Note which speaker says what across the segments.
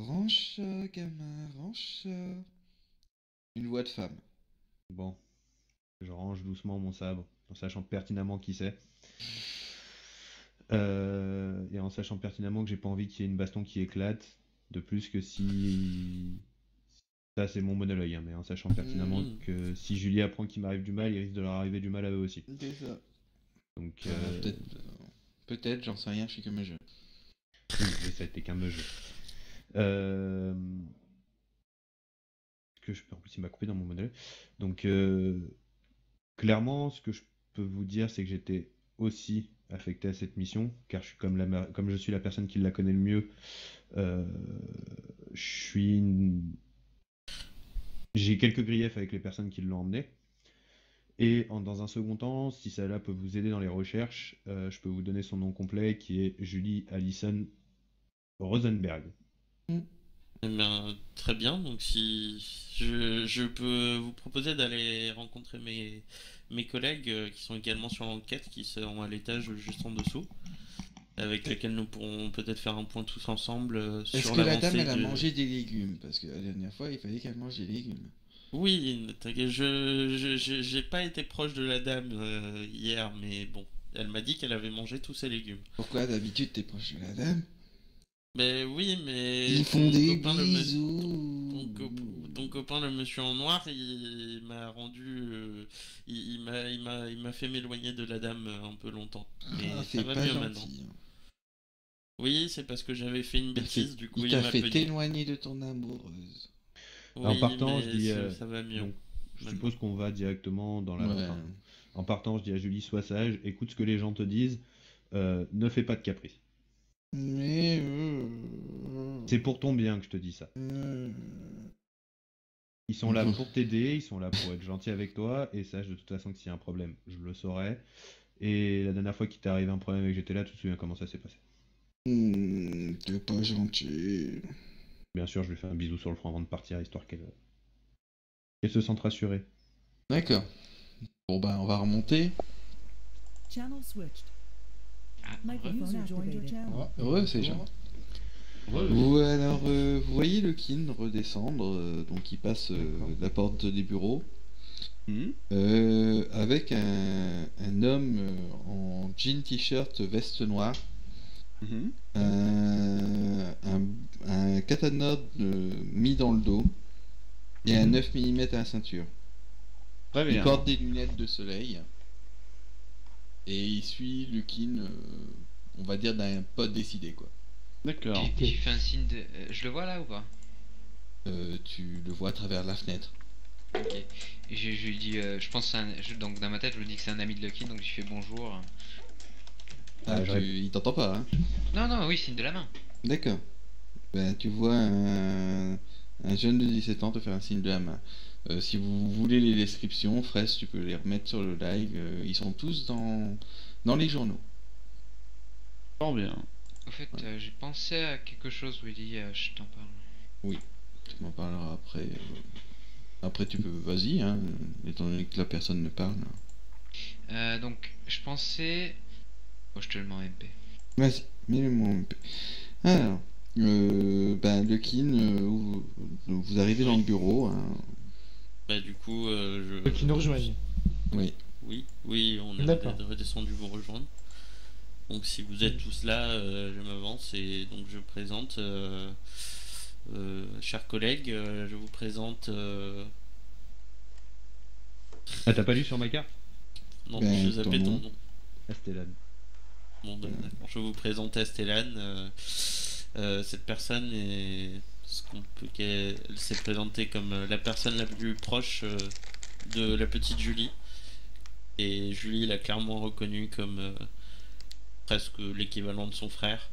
Speaker 1: Rancha, gamin, rancha. Une voix de femme.
Speaker 2: Bon, je range doucement mon sabre, en sachant pertinemment qui c'est. Et en sachant pertinemment que j'ai pas envie qu'il y ait une baston qui éclate, de plus que si... Ça c'est mon monologue, hein, mais en sachant pertinemment que si Julie apprend qu'il m'arrive du mal, il risque de leur arriver du mal à eux aussi.
Speaker 1: C'est ça.
Speaker 2: Donc
Speaker 1: peut-être, j'en sais rien, je suis comme un jeu.
Speaker 2: Oui, mais ça a été qu'un me jeu. Que je peux... En plus il m'a coupé dans mon monologue. Donc clairement, ce que je peux vous dire, c'est que j'étais aussi affecté à cette mission, car je suis comme je suis la personne qui la connaît le mieux. J'ai quelques griefs avec les personnes qui l'ont emmené. Et dans un second temps, si cela peut vous aider dans les recherches, je peux vous donner son nom complet, qui est Julie Allison Rosenberg.
Speaker 3: Eh bien, très bien. Donc, si je peux vous proposer d'aller rencontrer mes collègues qui sont également sur l'enquête, qui sont à l'étage juste en dessous, avec lesquels nous pourrons peut-être faire un point tous ensemble sur
Speaker 1: Est-ce que la dame,
Speaker 3: l'avancée
Speaker 1: elle a mangé des légumes? Parce que la dernière fois, il fallait qu'elle mange des légumes.
Speaker 3: Oui, t'inquiète, j'ai pas été proche de la dame hier, mais bon, elle m'a dit qu'elle avait mangé tous ses légumes.
Speaker 1: Pourquoi d'habitude t'es proche de la dame?
Speaker 3: Mais oui, mais
Speaker 1: Ils font des bisous.
Speaker 3: ton copain le monsieur en noir, il m'a rendu, il m'a fait m'éloigner de la dame un peu longtemps. Mais ça
Speaker 1: c'est
Speaker 3: va
Speaker 1: pas
Speaker 3: mieux
Speaker 1: gentil.
Speaker 3: maintenant. Oui, c'est parce que j'avais fait une bêtise, du coup
Speaker 1: il
Speaker 3: il
Speaker 1: t'a
Speaker 3: m'a
Speaker 1: fait
Speaker 3: puni.
Speaker 1: t'éloigner de ton amoureuse.
Speaker 3: Oui,
Speaker 2: en partant,
Speaker 3: mais
Speaker 2: je dis.
Speaker 3: ça va mieux.
Speaker 2: Donc, je suppose qu'on va directement dans la.
Speaker 1: Ouais.
Speaker 2: Enfin, en partant, je dis à Julie, sois sage, écoute ce que les gens te disent, ne fais pas de caprice.
Speaker 1: Mais.
Speaker 2: C'est pour ton bien que je te dis ça. Ils sont là pour t'aider, ils sont là pour être gentils avec toi, et sache de toute façon que s'il y a un problème, je le saurai. Et la dernière fois qu'il t'est arrivé un problème et que j'étais là, tu te souviens comment ça s'est passé.
Speaker 1: T'es pas gentil.
Speaker 2: Bien sûr, je lui fais un bisou sur le front avant de partir, histoire qu'elle se sente rassurée.
Speaker 1: D'accord. Bon bah on va remonter.
Speaker 4: Channel switched.
Speaker 5: Microphone activated.
Speaker 1: Ouais, c'est genre. Ou alors, vous voyez le kin redescendre, donc il passe la porte des bureaux, avec un homme en jean t-shirt, veste noire, un katana mis dans le dos, et un 9 mm à la ceinture.
Speaker 6: Très bien.
Speaker 1: Il porte des lunettes de soleil, et il suit le kin, on va dire d'un pas décidé quoi.
Speaker 6: D'accord.
Speaker 7: J'ai fait un signe de... je le vois là ou pas?
Speaker 1: Tu le vois à travers la fenêtre.
Speaker 7: Ok. Et je lui dis... je pense donc dans ma tête je lui dis que c'est un ami de Lucky, donc je lui fais bonjour.
Speaker 1: Il t'entend pas, hein?
Speaker 7: Non, oui, signe de la main.
Speaker 1: D'accord. Ben, tu vois un jeune de 17 ans te faire un signe de la main. Si vous voulez les descriptions, Fraisse, tu peux les remettre sur le live. Ils sont tous dans les journaux.
Speaker 6: Fort bien.
Speaker 7: Au fait, j'ai pensé à quelque chose, Willy, je t'en parle.
Speaker 1: Oui, tu m'en parleras après. Après, tu peux, vas-y, hein, étant donné que la personne ne parle.
Speaker 7: Donc, je pensais... Oh, je te le mets en MP.
Speaker 1: Vas-y, mets-le-moi en MP. Alors, ben, le kin, vous arrivez dans le bureau. Hein.
Speaker 3: Bah du coup,
Speaker 8: Qui nous rejoignent.
Speaker 1: Oui.
Speaker 3: Oui, on est redescendu vous rejoindre. Donc si vous êtes tous là, je m'avance et donc je présente, chers collègues, je vous présente...
Speaker 2: Ah, t'as pas lu sur ma carte?
Speaker 3: Non, je zappais ton nom.
Speaker 2: Astellan.
Speaker 3: Bon, d'accord. Je vous présente Astellan. Cette personne est elle s'est présentée comme la personne la plus proche de la petite Julie. Et Julie l'a clairement reconnue comme presque l'équivalent de son frère.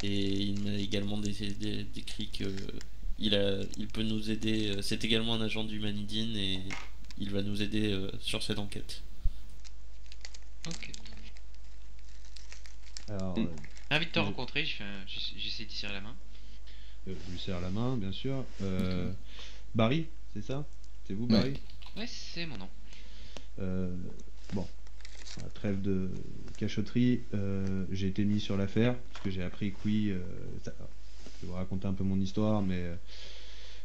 Speaker 3: Et il m'a également décrit que il peut nous aider. C'est également un agent d'Humanidine et il va nous aider sur cette enquête.
Speaker 7: Ok.
Speaker 2: Alors,
Speaker 7: ravi de te rencontrer, j'essaie de serrer la main.
Speaker 2: Je lui serre la main, bien sûr. Barry, c'est ça? C'est vous, Barry?
Speaker 7: Ouais, c'est mon nom.
Speaker 2: Bon, trêve de cachotterie, j'ai été mis sur l'affaire, parce que j'ai appris que oui, vais vous raconter un peu mon histoire, mais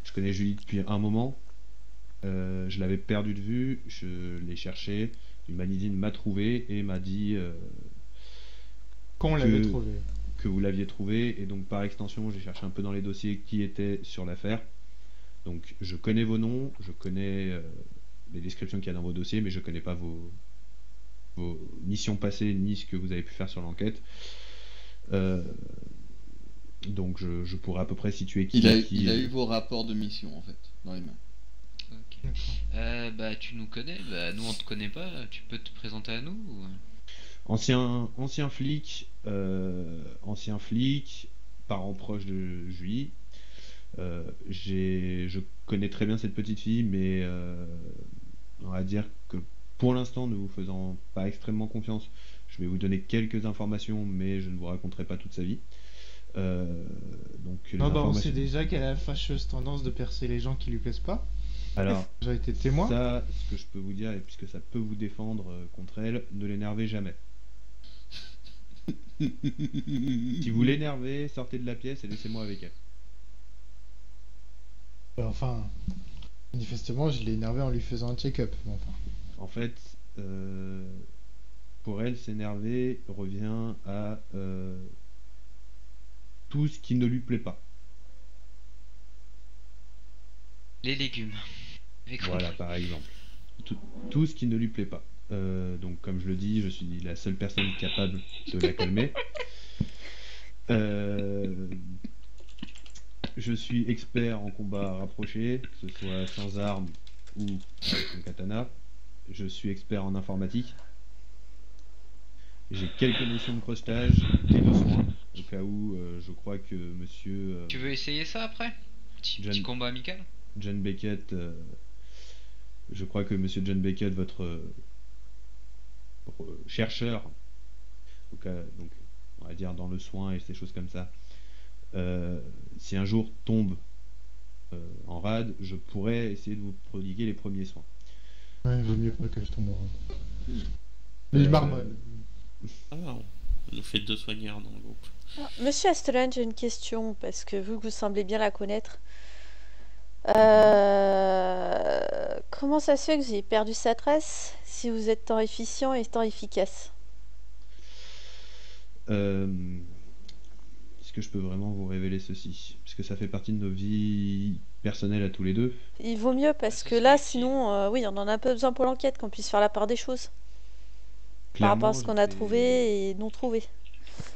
Speaker 2: je connais Julie depuis un moment. Je l'avais perdu de vue, je l'ai cherché. Humanidine m'a trouvé et m'a dit
Speaker 8: Qu'on
Speaker 2: que-
Speaker 8: l'avait trouvé.
Speaker 2: que vous l'aviez trouvé. Et donc, par extension, j'ai cherché un peu dans les dossiers qui étaient sur l'affaire. Donc, je connais vos noms, je connais les descriptions qu'il y a dans vos dossiers, mais je connais pas vos missions passées ni ce que vous avez pu faire sur l'enquête. Donc, je pourrais à peu près situer qui
Speaker 1: Il a,
Speaker 2: est qui.
Speaker 1: il a eu vos rapports de mission en fait dans les mains.
Speaker 7: Ok. Bah tu nous connais, bah nous on te connaît pas, tu peux te présenter à nous ou...
Speaker 2: Ancien flic, parent proche de Julie. Je connais très bien cette petite fille, mais on va dire que pour l'instant, ne vous faisant pas extrêmement confiance, je vais vous donner quelques informations, mais je ne vous raconterai pas toute sa vie. Donc, les
Speaker 8: Non, bah on sait
Speaker 2: informations-
Speaker 8: déjà qu'elle a la fâcheuse tendance de percer les gens qui lui plaisent pas.
Speaker 2: Alors,
Speaker 8: J'ai été témoin.
Speaker 2: ça, ce que je peux vous dire, et puisque ça peut vous défendre contre elle, ne l'énervez jamais. Si vous l'énervez, sortez de la pièce et laissez-moi avec elle.
Speaker 8: Enfin, manifestement, je l'ai énervé en lui faisant un check-up. Mais enfin,
Speaker 2: En fait, pour elle, s'énerver revient à tout ce qui ne lui plaît pas.
Speaker 7: Les légumes. Avec
Speaker 2: Voilà, par exemple. Tout ce qui ne lui plaît pas. Donc, comme je le dis, je suis la seule personne capable de la calmer. Je suis expert en combat rapproché, que ce soit sans armes ou avec un katana. Je suis expert en informatique. J'ai quelques notions de crochetage et de soins, au cas où je crois que monsieur
Speaker 7: Tu veux essayer ça après? Petit combat amical?
Speaker 2: John Beckett, je crois que monsieur John Beckett, votre chercheur, au cas, donc on va dire dans le soin et ces choses comme ça, si un jour tombe en rade, je pourrais essayer de vous prodiguer les premiers soins.
Speaker 8: ouais, vaut mieux pas que je tombe en rade. Mais je marmonne.
Speaker 3: Ah, on nous fait 2 soigneurs dans le groupe.
Speaker 9: Ah, Monsieur Astolan, j'ai une question, parce que vous semblez bien la connaître. Comment ça se fait que vous ayez perdu sa trace si vous êtes tant efficient et tant efficace?
Speaker 2: Est-ce que je peux vraiment vous révéler ceci? Puisque ça fait partie de nos vies personnelles à tous les deux.
Speaker 9: Il vaut mieux, parce
Speaker 7: ça
Speaker 9: que
Speaker 7: se
Speaker 9: là,
Speaker 7: fait aussi.
Speaker 9: sinon, oui, on en a un peu besoin pour l'enquête, qu'on puisse faire la part des choses. Par rapport à ce
Speaker 2: Clairement,
Speaker 9: qu'on a
Speaker 2: j'étais-
Speaker 9: trouvé et non trouvé.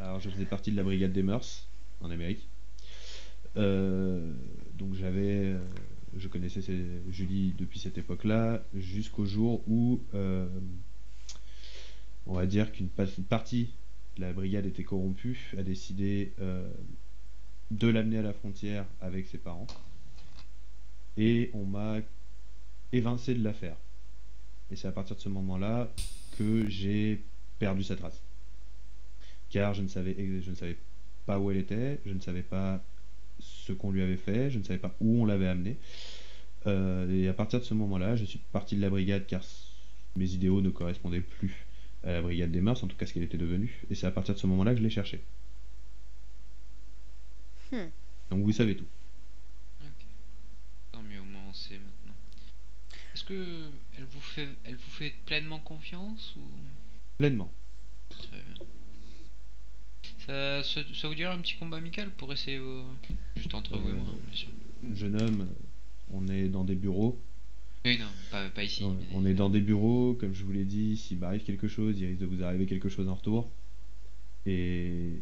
Speaker 2: Alors, je faisais partie de la brigade des mœurs en Amérique. Donc, je connaissais Julie depuis cette époque-là, jusqu'au jour où, on va dire qu'une partie de la brigade était corrompue, a décidé de l'amener à la frontière avec ses parents. Et on m'a évincé de l'affaire. Et c'est à partir de ce moment-là que j'ai perdu sa trace. Car je ne savais pas où elle était, je ne savais pas ce qu'on lui avait fait, je ne savais pas où on l'avait amenée. Et à partir de ce moment-là, je suis parti de la brigade car mes idéaux ne correspondaient plus à la brigade des mœurs, en tout cas ce qu'elle était devenue. Et c'est à partir de ce moment-là que je l'ai cherchée.
Speaker 9: Hmm.
Speaker 2: Donc vous savez tout.
Speaker 7: Ok. Tant mieux, au moins on sait maintenant. Est-ce que elle vous fait pleinement confiance ou...
Speaker 2: Pleinement.
Speaker 7: Très bien. Ça vous dirait un petit combat amical pour essayer juste entre vous et moi, bien sûr.
Speaker 2: Jeune homme, on est dans des bureaux.
Speaker 7: Oui, non, pas ici.
Speaker 2: On,
Speaker 7: mais-
Speaker 2: on est dans des bureaux, comme je vous l'ai dit, s'il m'arrive quelque chose, il risque de vous arriver quelque chose en retour. Et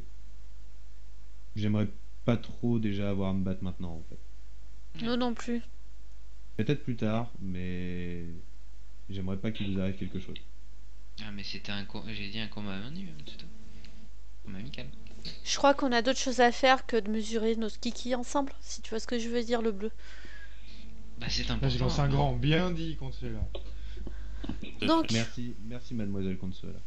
Speaker 2: j'aimerais pas trop déjà avoir à me battre maintenant en fait.
Speaker 9: Nous non plus.
Speaker 2: Peut-être plus tard, mais j'aimerais pas qu'il vous arrive quelque chose.
Speaker 7: Ah, mais c'était j'ai dit un combat à main nue, tout à combat amical.
Speaker 9: Je crois qu'on a d'autres choses à faire que de mesurer nos kikis ensemble, si tu vois ce que je veux dire, le bleu.
Speaker 7: Bah, c'est
Speaker 8: Là,
Speaker 7: important.
Speaker 8: j'ai lancé un grand bien dit contre celui-là.
Speaker 9: Donc,
Speaker 2: Merci mademoiselle Consuela.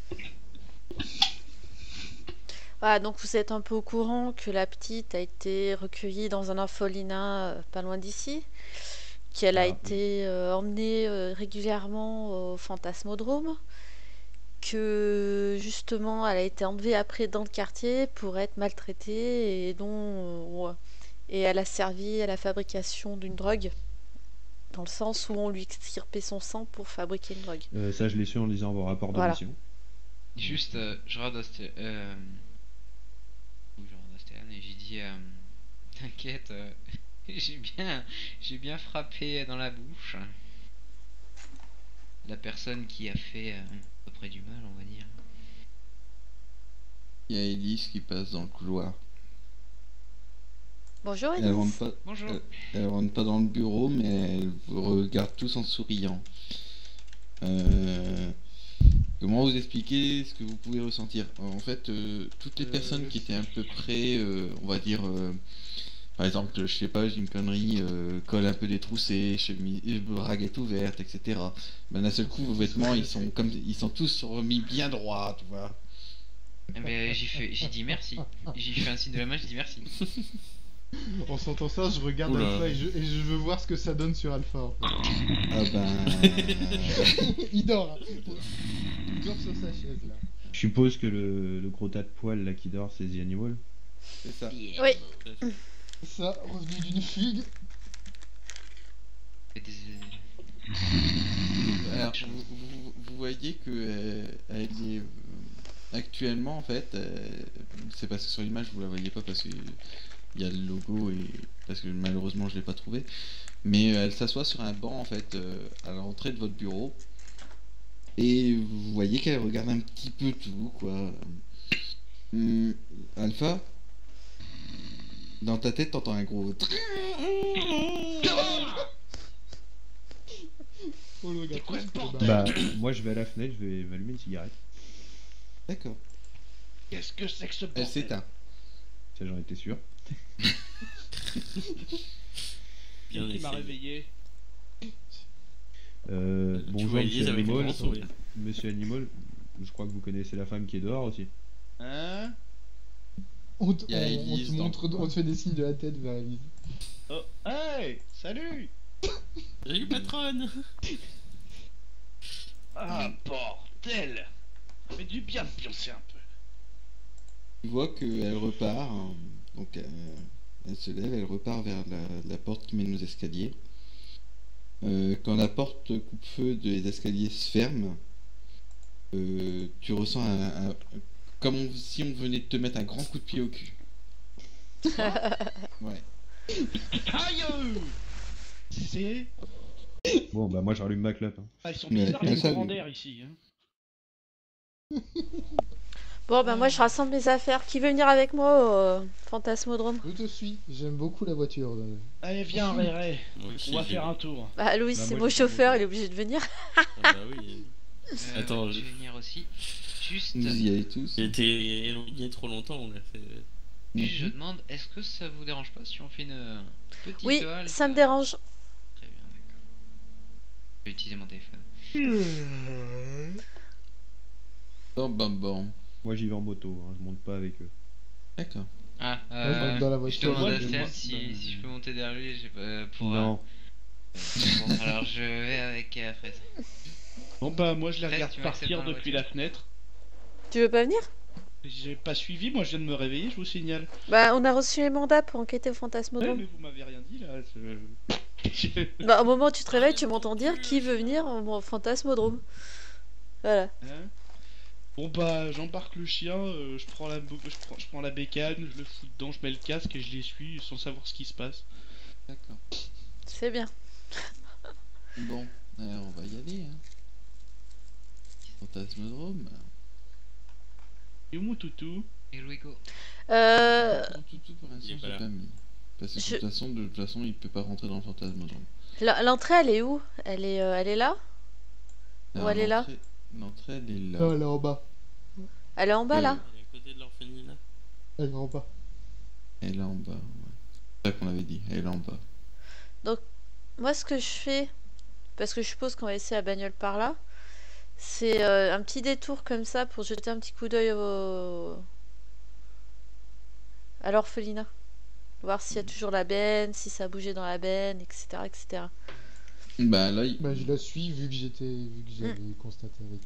Speaker 9: voilà, donc vous êtes un peu au courant que la petite a été recueillie dans un orphelinat pas loin d'ici, qu'elle a
Speaker 2: Ah.
Speaker 9: été emmenée régulièrement au Fantasmodrome, que justement elle a été enlevée après dans le quartier pour être maltraitée et dont et elle a servi à la fabrication d'une drogue, dans le sens où on lui extirpait son sang pour fabriquer une drogue.
Speaker 2: Ça, je l'ai su en lisant vos rapports de
Speaker 9: Voilà.
Speaker 2: mission.
Speaker 7: Juste, je regarde Astéane et j'ai dit t'inquiète, j'ai bien frappé dans la bouche la personne qui a fait à peu près du mal, on va dire.
Speaker 1: Il y a Elise qui passe dans le couloir.
Speaker 9: Bonjour
Speaker 1: Elle
Speaker 9: Elise.
Speaker 1: rentre pas,
Speaker 7: Bonjour.
Speaker 1: elle rentre pas dans le bureau, mais elle vous regarde tous en souriant. Comment vous expliquer ce que vous pouvez ressentir? En fait, toutes les personnes qui étaient à peu près, on va dire, par exemple, je sais pas, j'ai une connerie, col un peu détroussé, chemise, braguette ouverte, etc. Ben d'un seul coup, vos vêtements, ils sont tous remis bien droits, tu vois.
Speaker 7: Eh ben, j'ai dit merci. J'ai fait un signe de la main, j'ai dit merci.
Speaker 8: En sentant ça, je regarde
Speaker 1: Oula.
Speaker 8: Alpha et je veux voir ce que ça donne sur Alpha. En fait.
Speaker 1: Ah ben...
Speaker 8: Il dort. Hein. Il dort sur sa chaise là.
Speaker 2: Je suppose que le gros tas de poils là qui dort, c'est The Animal.
Speaker 1: c'est ça.
Speaker 9: Oui.
Speaker 8: Ça, revenu d'une fugue.
Speaker 1: Alors, vous voyez que elle est actuellement en fait, c'est parce que sur l'image vous la voyez pas parce que il y a le logo et parce que malheureusement je l'ai pas trouvé, mais elle s'assoit sur un banc en fait à l'entrée de votre bureau et vous voyez qu'elle regarde un petit peu tout quoi. Alpha, dans ta tête t'entends un gros
Speaker 8: Oh le gars, quoi,
Speaker 2: Bah, moi je vais à la fenêtre, je vais m'allumer une cigarette.
Speaker 1: D'accord.
Speaker 6: Qu'est-ce que c'est que ce
Speaker 1: Elle
Speaker 6: bordel?
Speaker 1: s'éteint.
Speaker 2: Ça, j'en étais sûr.
Speaker 3: Bien
Speaker 6: Qui m'a
Speaker 3: essayé.
Speaker 6: réveillé?
Speaker 2: Bonjour
Speaker 3: vois Elise
Speaker 2: Monsieur
Speaker 3: avec un
Speaker 2: Animal.
Speaker 3: grand sourire.
Speaker 2: Monsieur Animal, je crois que vous connaissez la femme qui est dehors aussi.
Speaker 6: Hein?
Speaker 8: On te
Speaker 1: Il y a Elise dans
Speaker 8: montre,
Speaker 1: le
Speaker 8: on te fait des signes de la tête vers Elise.
Speaker 6: Oh, hey! Salut!
Speaker 3: Salut patronne.
Speaker 6: Ah, bordel! Ça fait du bien de pioncer un peu.
Speaker 1: Tu vois qu'elle repart, hein. Donc elle se lève, elle repart vers la porte qui mène aux escaliers. Quand la porte coupe-feu des escaliers se ferme, tu ressens comme si on venait de te mettre un grand coup de pied au cul. Ouais.
Speaker 6: Aïe! C'est...
Speaker 2: Bon, bah moi je rallume ma clope. Hein.
Speaker 6: Ah, ils sont
Speaker 1: Mais
Speaker 6: bizarres
Speaker 1: elle
Speaker 6: les
Speaker 1: salue.
Speaker 6: courants d'air ici. Hein.
Speaker 9: Bon, ben moi je rassemble mes affaires. Qui veut venir avec moi au Fantasmodrome?
Speaker 8: Je te suis, j'aime beaucoup la voiture.
Speaker 6: Allez, viens, Réré.
Speaker 3: Moi aussi,
Speaker 6: On va
Speaker 3: j'ai-
Speaker 6: faire un tour.
Speaker 9: Bah Louis,
Speaker 2: Bah,
Speaker 9: c'est
Speaker 2: moi,
Speaker 9: mon
Speaker 2: je-
Speaker 9: chauffeur, il est obligé de venir.
Speaker 3: Ah bah oui. Attends,
Speaker 7: je vais venir aussi. Juste,
Speaker 1: Vous y allez tous.
Speaker 3: J'ai été éloigné trop longtemps, on l'a fait.
Speaker 7: juste, je demande, est-ce que ça vous dérange pas si on fait une petite
Speaker 9: Oui,
Speaker 7: halte?
Speaker 9: ça me dérange.
Speaker 7: Très bien, d'accord. Je vais utiliser mon téléphone.
Speaker 1: Bon.
Speaker 2: Moi j'y vais en moto, hein, je monte pas avec eux.
Speaker 1: D'accord.
Speaker 7: Ah,
Speaker 8: je monte dans la
Speaker 7: je
Speaker 8: voiture.
Speaker 7: demande à
Speaker 6: Moi,
Speaker 7: Stan
Speaker 6: je-
Speaker 7: si je peux monter derrière lui pour...
Speaker 2: Non.
Speaker 7: Bon, alors je vais avec Fraise.
Speaker 6: Bon bah moi je les
Speaker 7: Fred,
Speaker 6: regarde
Speaker 7: tu m'acceptes
Speaker 6: partir
Speaker 7: dans la
Speaker 6: depuis
Speaker 7: voiture?
Speaker 6: la fenêtre.
Speaker 9: Tu veux pas venir?
Speaker 6: J'ai pas suivi, moi je viens de me réveiller, je vous signale.
Speaker 9: Bah on a reçu les mandats pour enquêter au
Speaker 6: Ouais,
Speaker 9: Fantasmodrome.
Speaker 6: mais vous m'avez rien dit là.
Speaker 9: Bah au moment où tu te réveilles, tu m'entends dire qui veut venir au Fantasmodrome. Voilà.
Speaker 6: Hein? Bon bah j'embarque le chien, je prends la bécane, je le fous dedans, je mets le casque et je les suis sans savoir ce qui se passe.
Speaker 1: D'accord.
Speaker 9: C'est bien.
Speaker 1: Bon, alors on va y aller. Hein. Fantasmodrome.
Speaker 6: Et où mon toutou?
Speaker 7: Et Louigo.
Speaker 1: Tout pour l'instant,
Speaker 3: Il est pas
Speaker 1: j'ai
Speaker 3: là.
Speaker 1: pas mis. Parce que de toute façon, il peut pas rentrer dans le fantasmodrome.
Speaker 9: L'entrée, elle est où? Elle est là?
Speaker 1: Alors,
Speaker 9: elle est là?
Speaker 1: L'entrée, elle est là.
Speaker 8: Non, elle est en bas.
Speaker 9: Elle est en bas là?
Speaker 3: Elle est à côté de l'orphelinat.
Speaker 8: Elle est en bas.
Speaker 1: Elle est en bas. Ouais. C'est ça qu'on avait dit. Elle est en bas.
Speaker 9: Moi, ce que je fais, parce que je suppose qu'on va laisser la bagnole par là, c'est un petit détour comme ça pour jeter un petit coup d'œil à l'orphelinat. Voir s'il y a toujours la benne, si ça a bougé dans la benne, etc. etc.
Speaker 1: Bah là, il
Speaker 8: Bah, je la suis vu que j'avais constaté avec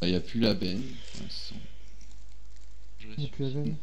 Speaker 8: elle.
Speaker 1: y a plus la benne. pour l'instant.
Speaker 8: Il n'y a plus la veine.